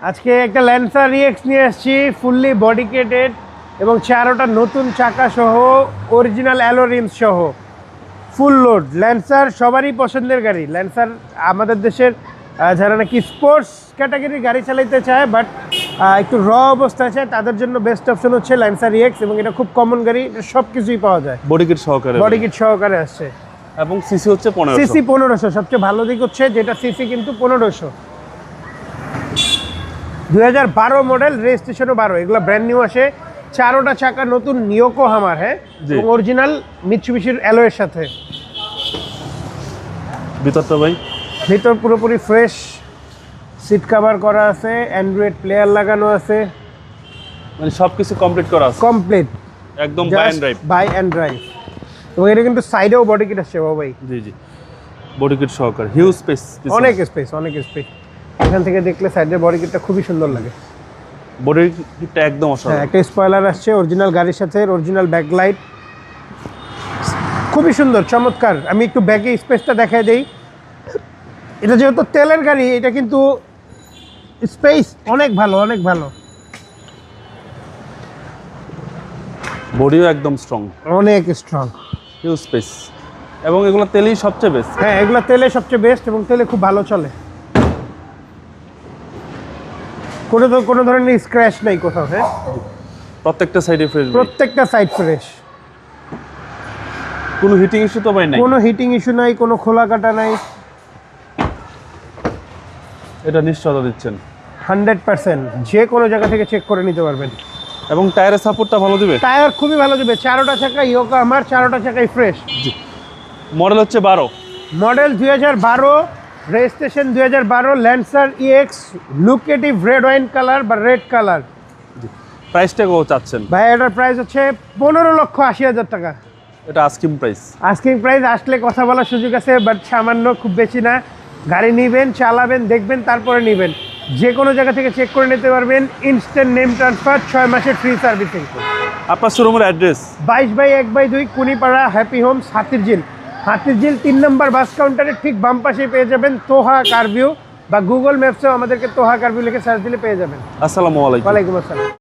আজকে একটা Lancer EX নিয়ে আসছি, ফুললি বডি কিটেড এবং 4টা নতুন চাকা সহ, অরিজিনাল অ্যালো রিমস সহ, ফুল লোড। ল্যান্সার সবারই পছন্দের গাড়ি। ল্যান্সার আমাদের দেশের যারা নাকি স্পোর্টস ক্যাটাগরির গাড়ি চালাইতে চায় বাট একটু র অবস্থায় চায়, তাদের জন্য বেস্ট অপশন হচ্ছে ল্যান্সার ইএক্স। এবং এটা খুব কমন গাড়ি, সব কিছুই পাওয়া যায়, বডি কিট সহকারে। বডি কিট সহকারে আসছে এবং সিসি হচ্ছে 1500। সিসি 1500। সবচেয়ে ভালো দিক হচ্ছে যেটা সিসি কিন্তু 1500। 2012 মডেল, রেজিস্ট্রেশনও 12। এগুলো ব্র্যান্ড নিউ আসে। 4টা চাকা নতুন নিয়োকো হামার, হ্যাঁ, অরিজিনাল মিৎসুবিশির অ্যালয়ের সাথে। ভিতরটা ভাই, ভিতর পুরোপুরি ফ্রেশ, সিট কভার করা আছে, অ্যান্ড্রয়েড প্লেয়ার লাগানো আছে, মানে সবকিছু কমপ্লিট করা আছে, কমপ্লিট একদম by and drive. By and drive. এবং এটা কিন্তু সাইডেও বডি কিট আসছে বাবা ভাই। জি জি, বডি কিট সহকারে, হিউজ স্পেস, অনেক স্পেস, অনেক স্পেস। এখান থেকে দেখলে সাইডের বডি কিটটা খুবই সুন্দর লাগে। বডি কিটটা একদম হ্যাঁ, অসাধারণ। একটা স্পয়লার আসছে অরিজিনাল গাড়ির সাথে, অরিজিনাল ব্যাকলাইট, খুবই সুন্দর, চমৎকার। আমি একটু ব্যাকে স্পেসটা দেখাই দেই। এটা যেহেতু তেলের গাড়ি, এটা কিন্তু স্পেস অনেক ভালো, অনেক ভালো, বডিও একদম স্ট্রং, অনেক স্ট্রং, হিউজ স্পেস। এবং এগুলো তেলেই সবচেয়ে বেস্ট। হ্যাঁ, এগুলো তেলে সবচেয়ে বেস্ট এবং তেলে খুব ভালো চলে। কোনো ধরনের স্ক্র্যাচ নাই কোথাও। হ্যাঁ, প্রত্যেকটা সাইডে ফ্রেশ, প্রত্যেকটা সাইড ফ্রেশ, কোনো হিটিং ইস্যু তো ভাই নাই। কোনো হিটিং ইস্যু নাই, কোনো খোলা কাটা নাই। এটা নিশ্চয়তা দিচ্ছেন 100%। যে কোনো জায়গা থেকে চেক করে নিতে পারবেন। এবং টায়ারের সাপোর্টটা ভালো দিবে। টায়ার খুবই ভালো দেবে। 4টা চাকা ইয়োকো আমার, 4টা চাকাই ফ্রেশ। মডেল হচ্ছে 12, মডেল 2012, রেজিস্ট্রেশন 2012, ল্যান্সার ইএক্স, লুকেটিভ রেড ওয়াইন কালার বা রেড কালার। প্রাইসটা কত চাচ্ছেন ভাই এটার প্রাইস হচ্ছে 15,80,000 টাকা। এটা আস্কিং প্রাইস। আস্কিং প্রাইস, আসলে কথা বলার সুযোগ আছে বাট সামান্য, খুব বেশি না। গাড়ি নেবেন, চালাবেন, দেখবেন, তারপরে নেবেন। যে কোনো জায়গা থেকে চেক করে নিতে পারবেন। ইনস্ট্যান্ট নেম ট্রান্সফার, 6 মাসের ফ্রি সার্ভিসিং। আপনার শোরুমের address 22/1/2 Kunipara happy Holmes, Hatirjheel. Hatirjheel 3 নম্বর বাস কাউন্টারের ঠিক বাম পাশে পেয়ে যাবেন তোহা কারভিউ, বা গুগল ম্যাপসেও আমাদেরকে তোহা কারভিউ লিখে সার্চ দিলে পেয়ে যাবেন। আসসালামু আলাইকুম। ওয়ালাইকুম আসসালাম।